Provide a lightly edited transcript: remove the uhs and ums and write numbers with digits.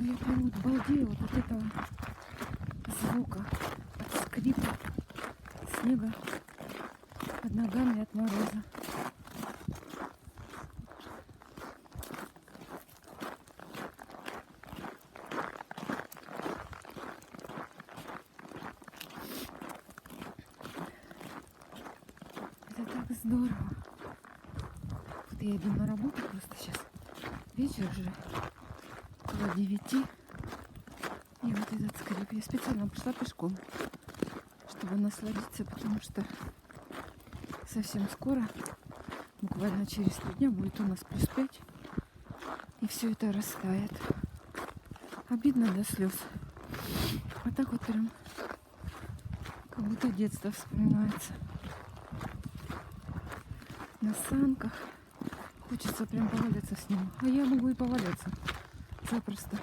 я прям вот балдею вот от этого звука, от скрипа снега под ногами от мороза. Это так здорово. Вот я иду на работу просто сейчас. Вечер уже около 9. И вот этот скрип. Я специально пошла пешком, чтобы насладиться, потому что совсем скоро, буквально через 3 дня, будет у нас +5. И все это растает. Обидно до слез. А так вот прям как будто детство вспоминается. На санках. Хочется прям поваляться с ним. А я могу и поваляться. Запросто.